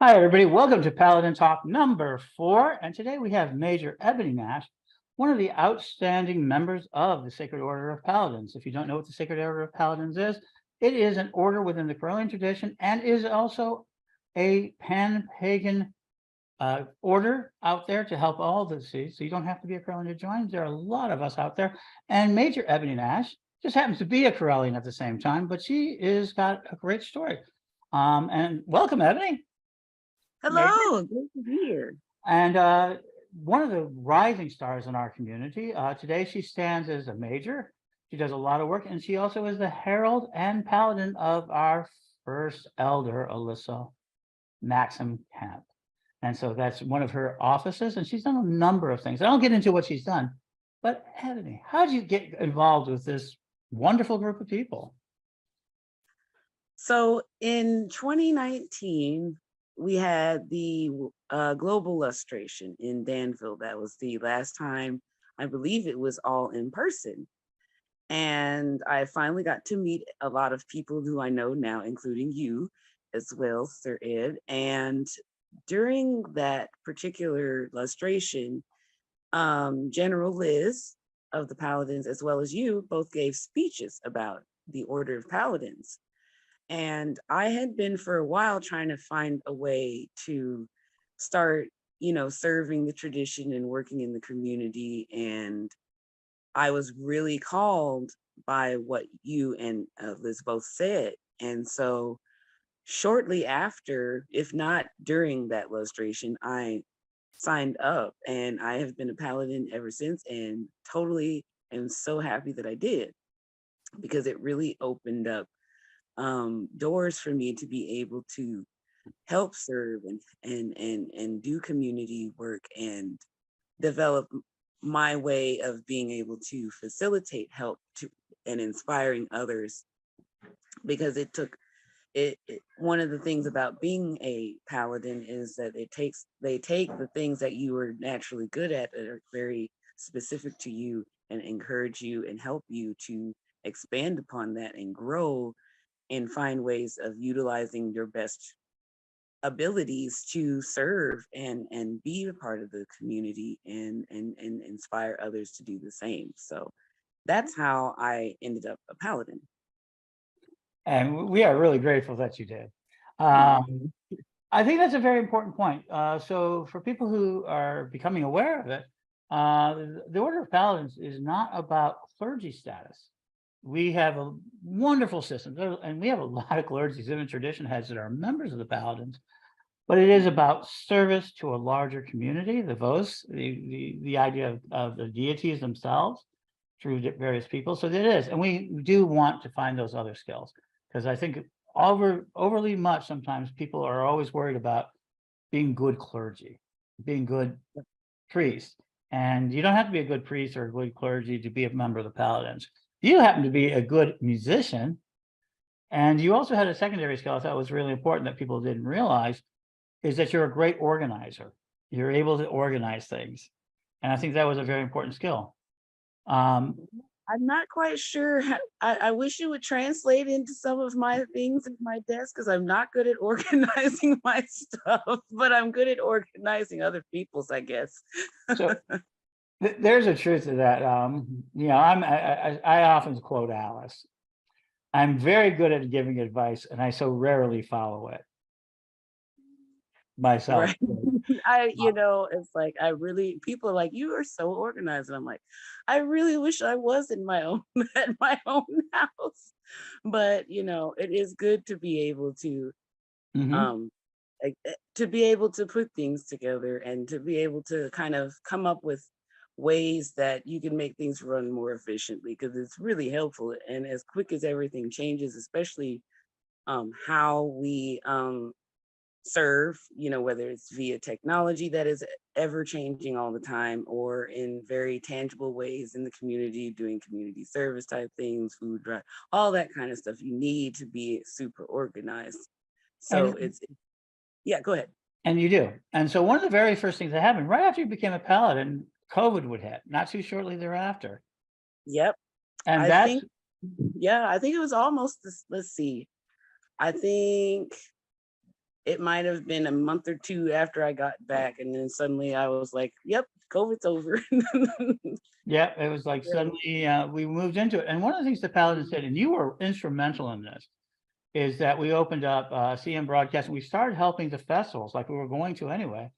Hi, everybody. Welcome to Paladin Talk number 4. And today we have Major Eboni Nash, one of the outstanding members of the Sacred Order of Paladins. If you don't know what the Sacred Order of Paladins is, it is an order within the Corellian tradition and is also a pan-pagan order out there to help all the seeds. So you don't have to be a Corellian to join. There are a lot of us out there. And Major Eboni Nash just happens to be a Corellian at the same time, but she is got a great story. And welcome, Ebony. Hello, great to be here. And one of the rising stars in our community. Today she stands as a major. She does a lot of work, and she also is the herald and paladin of our first elder, Alyssa Maxim Camp. And so that's one of her offices, and she's done a number of things. I don't get into what she's done, but Ebony, how did you get involved with this wonderful group of people? So in 2019, we had the global lustration in Danville. That was the last time, I believe it was all in person. And I finally got to meet a lot of people who I know now, including you as well, Sir Ed. And during that particular lustration, General Liz of the Paladins, as well as you, both gave speeches about the Order of Paladins. And I had been for a while trying to find a way to start, serving the tradition and working in the community. And I was really called by what you and Liz both said. And so shortly after, if not during that lustration, I signed up, and I have been a paladin ever since, and totally am so happy that I did, because it really opened up doors for me to be able to help serve and do community work and develop my way of being able to facilitate help to and inspiring others. Because it took one of the things about being a paladin is that they take the things that you are naturally good at that are very specific to you and encourage you and help you to expand upon that and grow and find ways of utilizing your best abilities to serve and be a part of the community and inspire others to do the same. So that's how I ended up a paladin. And we are really grateful that you did. I think that's a very important point. So for people who are becoming aware of it, the Order of Paladins is not about clergy status. We have a wonderful system, and we have a lot of clergies and tradition heads that are members of the Paladins, but it is about service to a larger community, the Vos, the idea of the deities themselves through various people. So it is, and we do want to find those other skills, because I think overly much sometimes people are always worried about being good clergy, being good priests. And you don't have to be a good priest or a good clergy to be a member of the Paladins. You happen to be a good musician, and you also had a secondary skill I thought was really important that people didn't realize, is that you're a great organizer. You're able to organize things. And I think that was a very important skill. I'm not quite sure. I wish you would translate into some of my things at my desk, because I'm not good at organizing my stuff, but I'm good at organizing other people's, I guess. So there's a truth to that. I often quote Alice. I'm very good at giving advice, and I so rarely follow it myself. Right. It's like people are like, you are so organized. And I'm like, I really wish I was in my own at my own house. But it is good to be able to to be able to put things together and to be able to kind of come up with ways that you can make things run more efficiently, because it's really helpful. And as quick as everything changes, especially how we serve, whether it's via technology that is ever changing all the time, or in very tangible ways in the community, doing community service type things, food drive, all that kind of stuff, you need to be super organized. So yeah, go ahead. And you do. And so one of the very first things that happened right after you became a paladin, COVID would hit, not too shortly thereafter. Yep. And I think it was almost this, let's see, I think it might have been a month or two after I got back, and then suddenly I was like, "Yep, COVID's over." Yeah, it was like suddenly we moved into it. And one of the things that Paladin said, and you were instrumental in this, is that we opened up CM Broadcast and we started helping the festivals like we were going to anyway.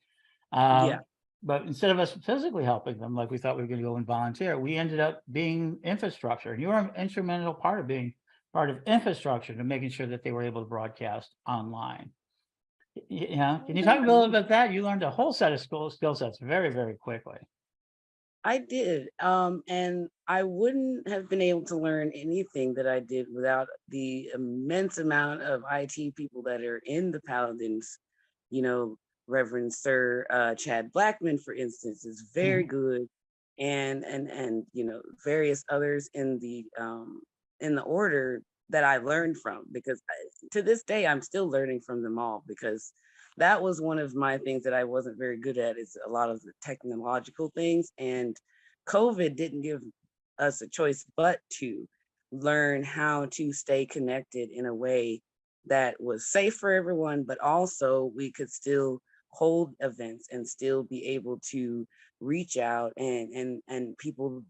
Yeah, But instead of us physically helping them, like we thought we were going to go and volunteer, we ended up being infrastructure. And you were an instrumental part of being part of infrastructure to making sure that they were able to broadcast online. Yeah. Can you talk a little bit about that? You learned a whole set of skill sets very, very quickly. I did. And I wouldn't have been able to learn anything that I did without the immense amount of IT people that are in the Paladins. You know, Reverend Sir Chad Blackman, for instance, is very Mhm. good, and various others in the order that I learned from, because to this day I'm still learning from them all, because that was one of my things that I wasn't very good at, is a lot of the technological things. And COVID didn't give us a choice but to learn how to stay connected in a way that was safe for everyone, but also we could still hold events and still be able to reach out, and people,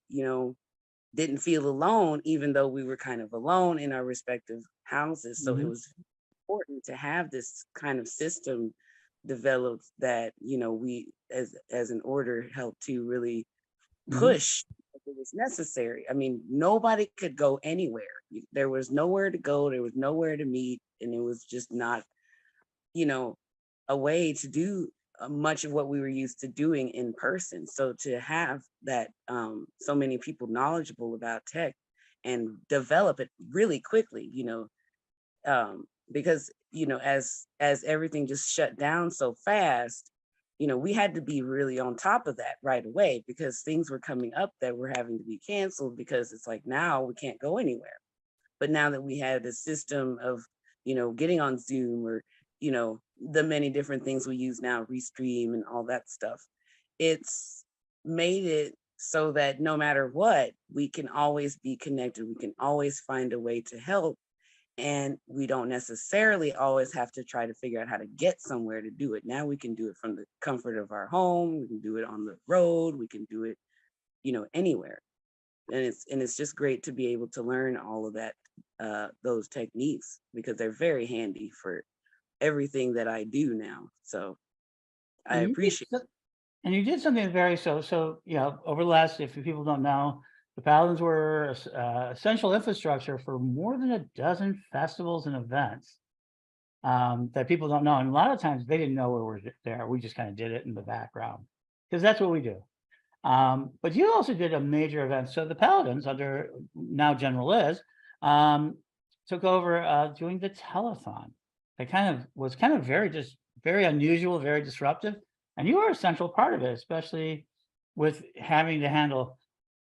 didn't feel alone, even though we were kind of alone in our respective houses. So it Mhm. was important to have this kind of system developed that, we as an order helped to really Mhm. push if it was necessary. I mean, nobody could go anywhere. There was nowhere to go, there was nowhere to meet, and it was just not, you know, a way to do much of what we were used to doing in person. So to have that, so many people knowledgeable about tech and develop it really quickly, because as everything just shut down so fast, we had to be really on top of that right away, because things were coming up that were having to be canceled, because it's like, now we can't go anywhere. But now that we had a system of, getting on Zoom, or, the many different things we use now, Restream and all that stuff, it's made it so that no matter what, we can always be connected. We can always find a way to help. And we don't necessarily always have to try to figure out how to get somewhere to do it. Now we can do it from the comfort of our home. We can do it on the road. We can do it, anywhere. And it's just great to be able to learn all of that, those techniques, because they're very handy for everything that I do now. So I And you did appreciate. And you did something very over the last, if people don't know, the Paladins were essential infrastructure for more than a dozen festivals and events that people don't know. And a lot of times they didn't know we were there. We just kind of did it in the background because that's what we do. But you also did a major event. So the Paladins, under now General Liz, um, took over doing the telethon. It was very unusual, very disruptive, and you were a central part of it, especially with having to handle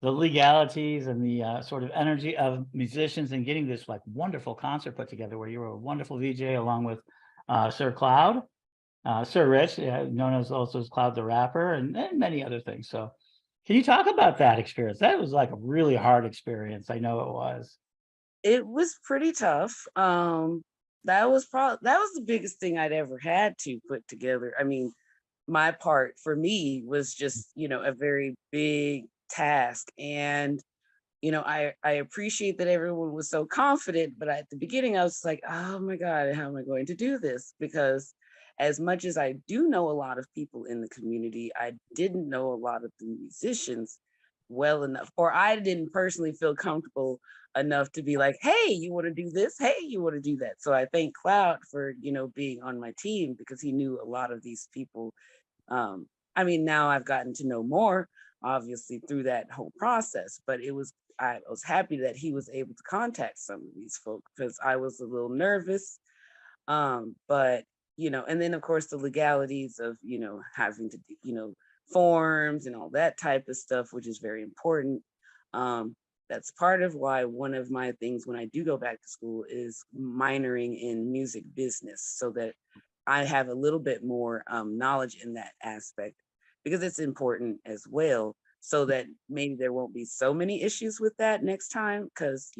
the legalities and the sort of energy of musicians and getting this like wonderful concert put together, where you were a wonderful VJ along with Sir Cloud, Sir Rich, known as also as Cloud the Rapper, and many other things. So, can you talk about that experience? That was like a really hard experience. I know it was. It was pretty tough. That was the biggest thing I'd ever had to put together. I mean, my part for me was just, a very big task. And I appreciate that everyone was so confident, but at the beginning I was like, oh my God, how am I going to do this? Because as much as I do know a lot of people in the community, I didn't know a lot of the musicians well enough, or I didn't personally feel comfortable enough to be like, hey, you want to do this? Hey, you want to do that? So I thank Cloud for, being on my team, because he knew a lot of these people. I mean, now I've gotten to know more, obviously, through that whole process, but I was happy that he was able to contact some of these folks, because I was a little nervous. But and then of course the legalities of, having to do, forms and all that type of stuff, which is very important. Um, that's part of why one of my things when I do go back to school is minoring in music business, so that I have a little bit more knowledge in that aspect, because it's important as well, so that maybe there won't be so many issues with that next time. Because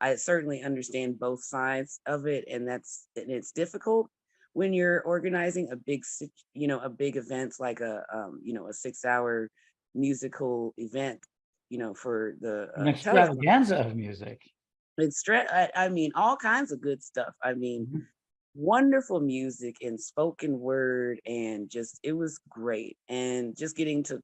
I certainly understand both sides of it, and it's difficult when you're organizing a a big event like a 6 hour musical event, for the An telethon. extravaganza of music. I mean, all kinds of good stuff. I mean, Mhm. wonderful music and spoken word, and just it was great. And just getting to,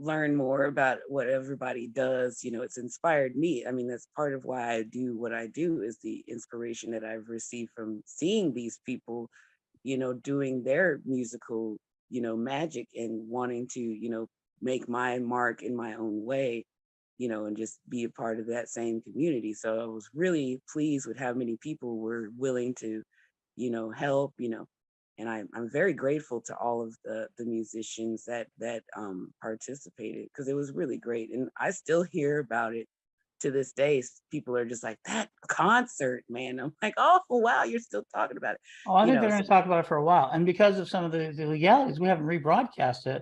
learn more about what everybody does, it's inspired me. I mean, that's part of why I do what I do, is the inspiration that I've received from seeing these people, doing their musical, magic, and wanting to, make my mark in my own way, and just be a part of that same community. So I was really pleased with how many people were willing to, help, and I'm very grateful to all of the musicians that participated, because it was really great. And I still hear about it to this day. People are just like, that concert, man. I'm like, oh wow, you're still talking about it. Oh, I think they're So gonna talk about it for a while, and because of some of the legalities, we haven't rebroadcast it,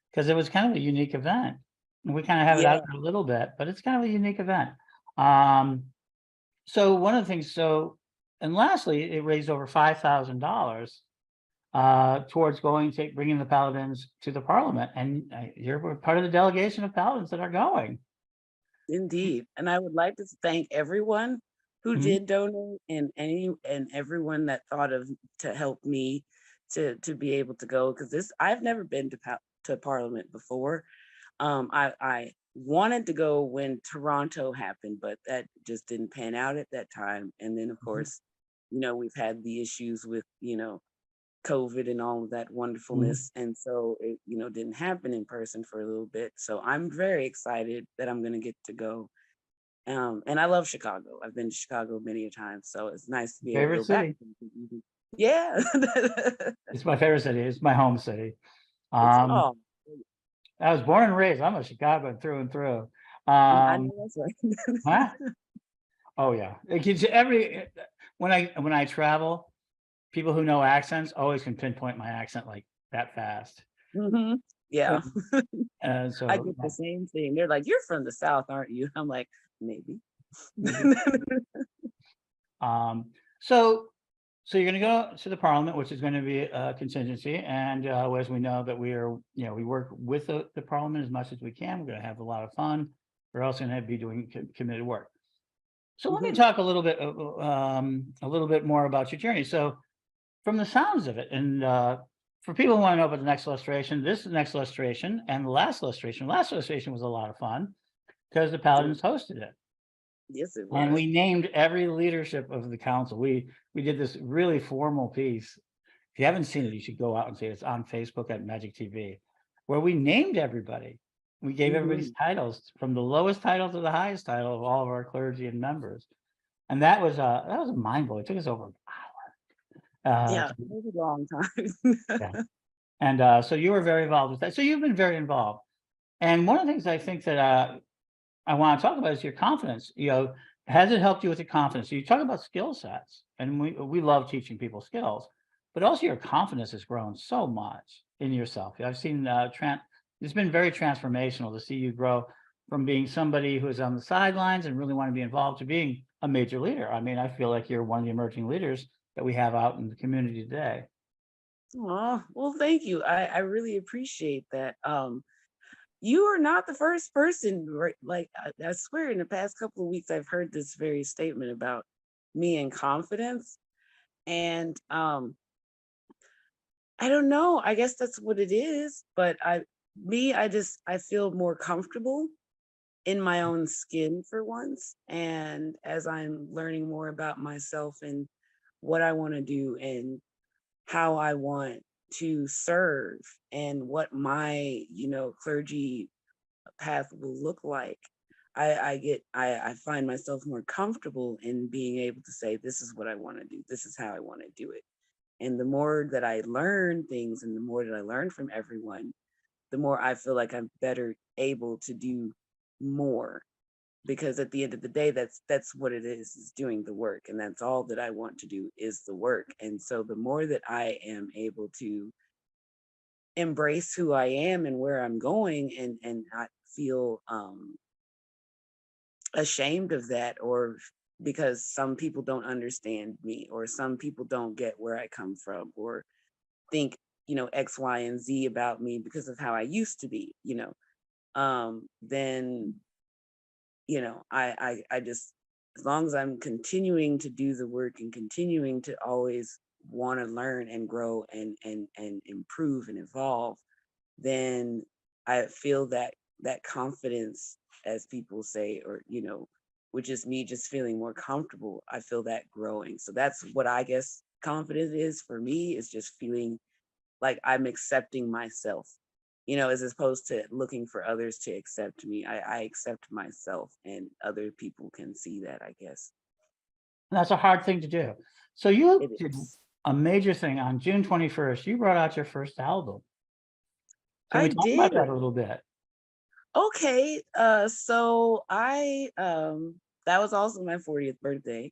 because it was kind of a unique event. And we kinda have it out yeah, there a little bit, but it's kind of a unique event. Um, so one of the things and lastly, it raised over $5,000, towards bringing the Paladins to the parliament, and, you're part of the delegation of Paladins that are going. indeed. And I would like to thank everyone who Mhm, did donate, and everyone that thought of to help me to be able to go, because this I've never been to Parliament before. I wanted to go when Toronto happened, but that just didn't pan out at that time. And then, of mhm, course, we've had the issues with, COVID and all of that mhm. wonderfulness. And so it, didn't happen in person for a little bit. So I'm very excited that I'm going to get to go. And I love Chicago. I've been to Chicago many a time. So it's nice to be able to Favorite go back. city. Yeah. It's my favorite city, it's my home city. It's, Um, oh, I was born and raised, I'm a Chicagoan through and through. I Um, know that's right. huh? Oh, yeah. It gives you when I travel, people who know accents always can pinpoint my accent like that fast. Hmm. Yeah. And and I so, get the same thing. They're like, "You're from the South, aren't you?" I'm like, "Maybe." maybe. Um, so so you're gonna go to the parliament, which is gonna be a contingency, and, as we know that we work with the parliament as much as we can. We're gonna have a lot of fun. We're also gonna be doing committed work. So let me Mhm. talk a little bit more about your journey. So from the sounds of it, and for people who want to know about the next illustration, this next illustration and the last illustration was a lot of fun because the Yeah. Paladins hosted it. Yes, it And was. we named every leadership of the council. We did this really formal piece. If you haven't seen it, you should go out and see it. It's on Facebook at Magic TV, where we named everybody. We gave everybody's Mhm. titles from the lowest title to the highest title of all of our clergy and members. And that was a mind blow. It took us over an hour. Yeah, it was a long Yeah. time. And so you were very involved with that. So you've been very involved. And one of the things I think that I want to talk about is your confidence. Has it helped you with your confidence? You talk about skill sets, and we love teaching people skills, but also your confidence has grown so much in yourself. I've seen it's been very transformational to see you grow from being somebody who is on the sidelines and really want to be involved to being a major leader. I mean, I feel like you're one of the emerging leaders that we have out in the community today. Oh, well, thank you. I really appreciate that. You are not the first person, right? Like, I swear in the past couple of weeks, I've heard this very statement about me and confidence. And I don't know. I guess that's what it is. But I feel more comfortable in my own skin for once. And as I'm learning more about myself and what I want to do and how I want to serve and what my, clergy path will look like, I find myself more comfortable in being able to say, this is what I want to do. This is how I want to do it. And the more that I learn things and the more that I learn from everyone, the more I feel like I'm better able to do more, because at the end of the day, that's what it is doing the work, and that's all that I want to do is the work. And so the more that I am able to embrace who I am and where I'm going, and not feel ashamed of that, or because some people don't understand me, or some people don't get where I come from, or think, X, Y, and Z about me because of how I used to be, then, I just, as long as I'm continuing to do the work and continuing to always want to learn and grow and improve and evolve, then I feel that confidence, as people say, or which is me just feeling more comfortable. I feel that growing. So that's what I guess confidence is for me, is just feeling like I'm accepting myself, as opposed to looking for others to accept me. I accept myself, and other people can see that, I guess. And that's a hard thing to do. So you It did is. a major thing on June 21st. You brought out your first album. Can we I talk about did. that a little bit? Okay. So I that was also my 40th birthday.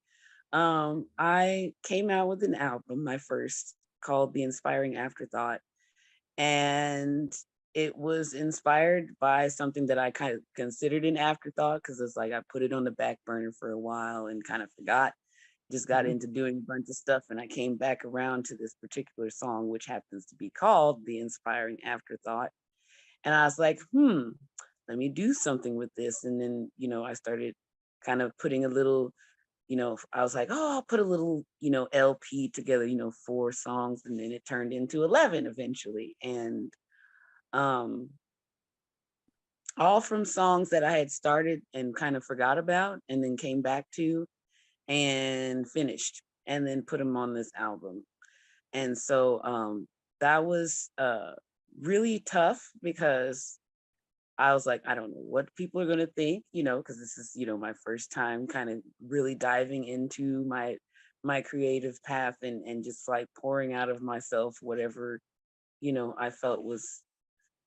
I came out with an album, my first, called The Inspiring Afterthought. And it was inspired by something that I kind of considered an afterthought, because it's like I put it on the back burner for a while and kind of forgot, just got Mhm. into doing a bunch of stuff, and I came back around to this particular song, which happens to be called The Inspiring Afterthought. And I was like, let me do something with this. And then, I started kind of putting a little, I was like, oh, I'll put a little, LP together, 4 songs. And then it turned into 11 eventually. And um, all from songs that I had started and kind of forgot about, and then came back to and finished, and then put them on this album. And so that was really tough, because I was like, I don't know what people are going to think, because this is, my first time kind of really diving into my creative path, and just like pouring out of myself whatever, I felt was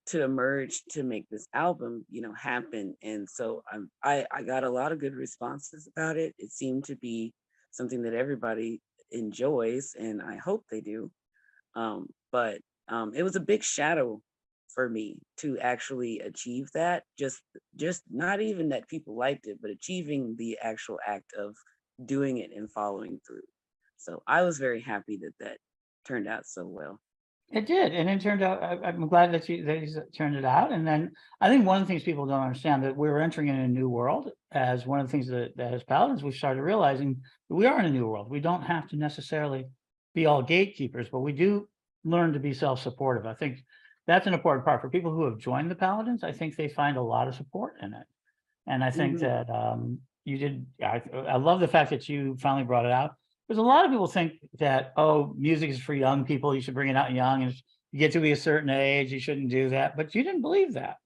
to emerge to make this album, happen. And so I got a lot of good responses about it. It seemed to be something that everybody enjoys, and I hope they do. But it was a big shadow for me to actually achieve that. Just not even that people liked it, but achieving the actual act of doing it and following through. So I was very happy that that turned out so well. It did, and it turned out. I'm glad that you turned it out. And then I think one of the things people don't understand, that we're entering in a new world. As one of the things that as Paladins we started realizing that we are in a new world. We don't have to necessarily be all gatekeepers, but we do learn to be self-supportive. I think that's an important part for people who have joined the Paladins. I think they find a lot of support in it, and I think Mhm. that you did. I love the fact that you finally brought it out, because a lot of people think that, oh, music is for young people. You should bring it out young, and if you get to be a certain age, you shouldn't do that. But you didn't believe that.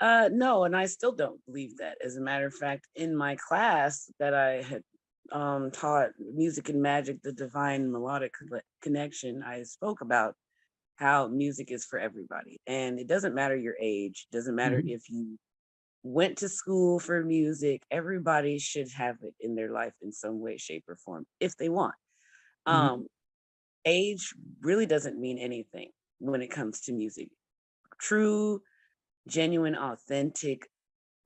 No, and I still don't believe that. As a matter of fact, in my class that I had taught music and magic, the divine melodic connection, I spoke about how music is for everybody. And it doesn't matter your age, doesn't matter Mhm, if you went to school for music, everybody should have it in their life in some way, shape, or form if they want. mhm. Um, Age really doesn't mean anything when it comes to music. True, genuine, authentic,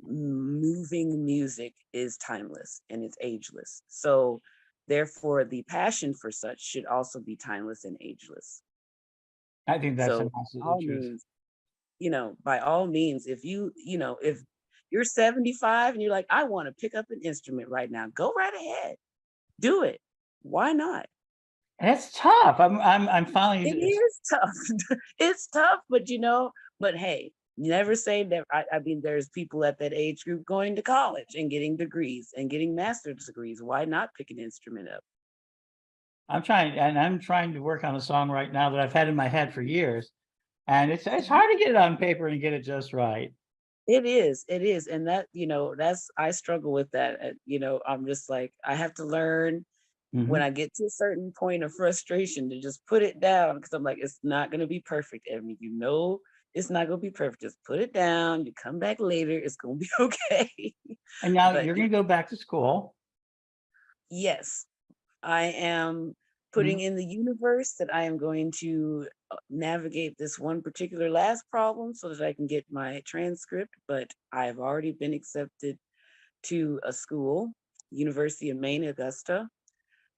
moving music is timeless and it's ageless. So, therefore, the passion for such should also be timeless and ageless. I think that's So, an absolute all truth. means, by all means, if you're 75 and you're like, I want to pick up an instrument right now, go right ahead, do it. Why not? And it's tough. I'm finally. It is tough. It's tough, but hey, never say that. I mean, there's people at that age group going to college and getting degrees and getting master's degrees. Why not pick an instrument up? I'm trying to work on a song right now that I've had in my head for years, and it's hard to get it on paper and get it just right. It is. And that's, I struggle with that. I'm just like, I have to learn when Mhm. I get to a certain point of frustration to just put it down, because I'm like, it's not going to be perfect. I mean, it's not going to be perfect. Just put it down. You come back later. It's going to be okay. And now But you're going to go back to school. yes, I am putting Mhm. in the universe that I am going to navigate this one particular last problem so that I can get my transcript. But I've already been accepted to a school, University of Maine, Augusta.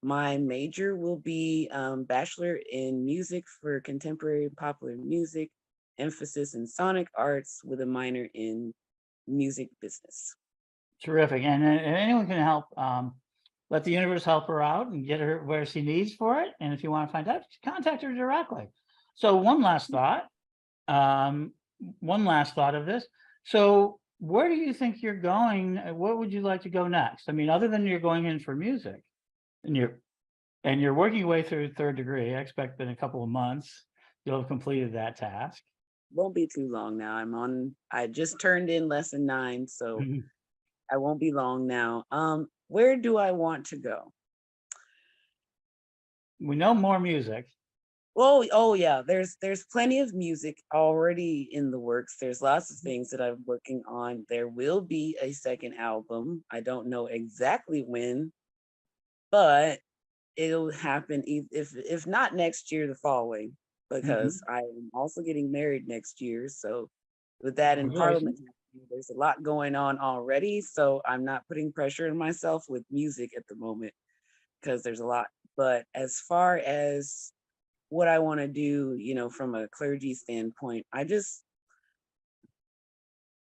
My major will be Bachelor in Music for Contemporary and Popular Music, emphasis in sonic arts with a minor in music business. Terrific. And anyone can help. Let the universe help her out and get her where she needs for it. And if you want to find out, contact her directly. So one last thought. One last thought of this. So where do you think you're going? What would you like to go next? I mean, other than you're going in for music and you're working your way through third degree, I expect in a couple of months, you'll have completed that task. Won't be too long now. I just turned in lesson 9, so I won't be long now. Where do I want to go? We know more music. Oh yeah, there's plenty of music already in the works. There's lots of things that I'm working on. There will be a second album. I don't know exactly when, but it'll happen if not next year, the following, because I am also getting married next year. So with that in Parliament, there's a lot going on already. So I'm not putting pressure on myself with music at the moment because there's a lot. But as far as what I want to do, you know, from a clergy standpoint,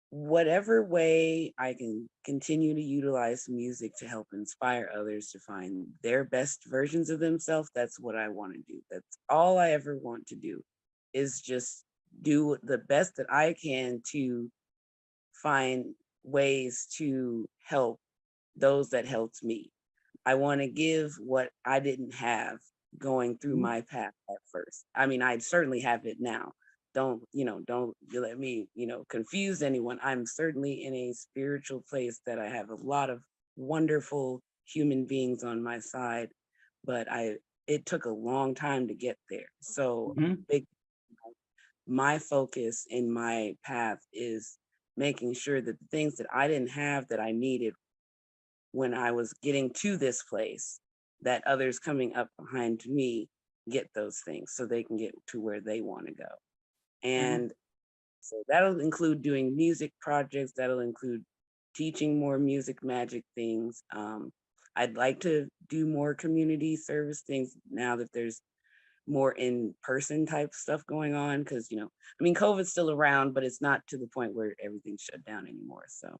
whatever way I can continue to utilize music to help inspire others to find their best versions of themselves, that's what I want to do. That's all I ever want to do, is just do the best that I can to find ways to help those that helped me. I want to give what I didn't have going through my path at first. I mean, I certainly have it now. Don't you let me, confuse anyone. I'm certainly in a spiritual place that I have a lot of wonderful human beings on my side, but it took a long time to get there. So my focus in my path is making sure that the things that I didn't have that I needed when I was getting to this place, that others coming up behind me get those things so they can get to where they want to go. And so that'll include doing music projects, that'll include teaching more music magic things. I'd like to do more community service things now that there's more in-person type stuff going on, because COVID's still around, but it's not to the point where everything's shut down anymore. So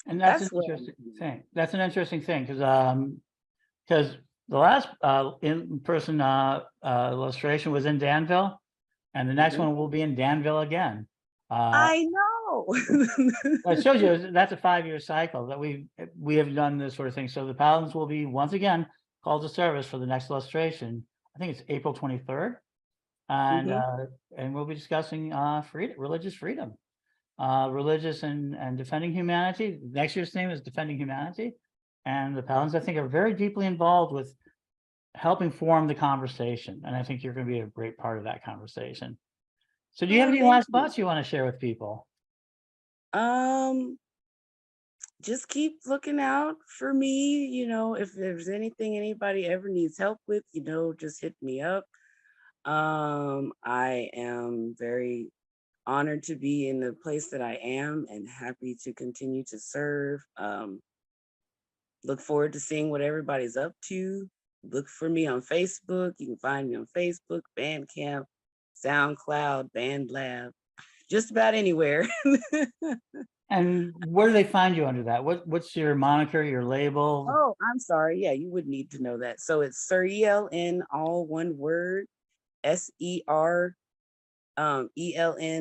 and that's an interesting thing. That's an interesting thing because the last in-person illustration was in Danville, and the next one will be in Danville again. I know. It shows you that's a 5-year cycle that we have done this sort of thing. So the Paladins will be once again called to service for the next illustration. I think it's April 23rd, and we'll be discussing religious freedom, religious and defending humanity. Next year's theme is defending humanity, and the Paladins, I think, are very deeply involved with helping form the conversation, and I think you're going to be a great part of that conversation. So, do you have any last thoughts you want to share with people? Just keep looking out for me. If there's anything anybody ever needs help with, just hit me up. I am very honored to be in the place that I am and happy to continue to serve. Look forward to seeing what everybody's up to. Look for me on Facebook. You can find me on Facebook, Bandcamp, SoundCloud, BandLab, just about anywhere. And where do they find you under that? What's your moniker, your label? Oh, I'm sorry. Yeah, you would need to know that. So it's Sir ELN, all one word, SER ELNVLN.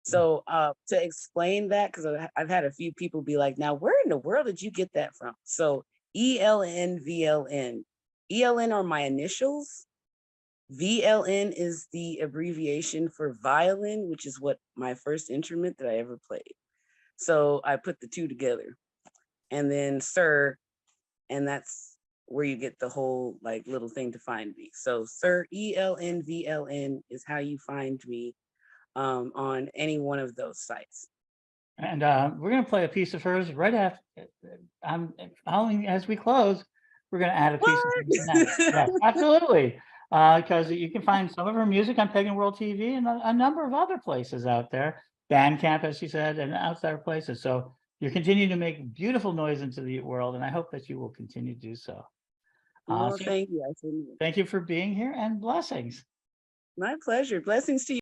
So to explain that, because I've had a few people be like, now where in the world did you get that from? So ELNVLN. ELN are my initials. VLN is the abbreviation for violin, which is what my first instrument that I ever played. So I put the two together, and then Sir, and that's where you get the whole little thing to find me. So Sir ELNVLN is how you find me on any one of those sites. And we're going to play a piece of hers right after. As we close, we're going to add a piece of hers. Yes, absolutely. Because you can find some of her music on Pagan World TV and a number of other places out there. Bandcamp, as she said, and outside places. So You're continuing to make beautiful noise into the world, and I hope that you will continue to do so. Well, So thank you. I certainly will. thank you for being here, and blessings. My pleasure. Blessings to you.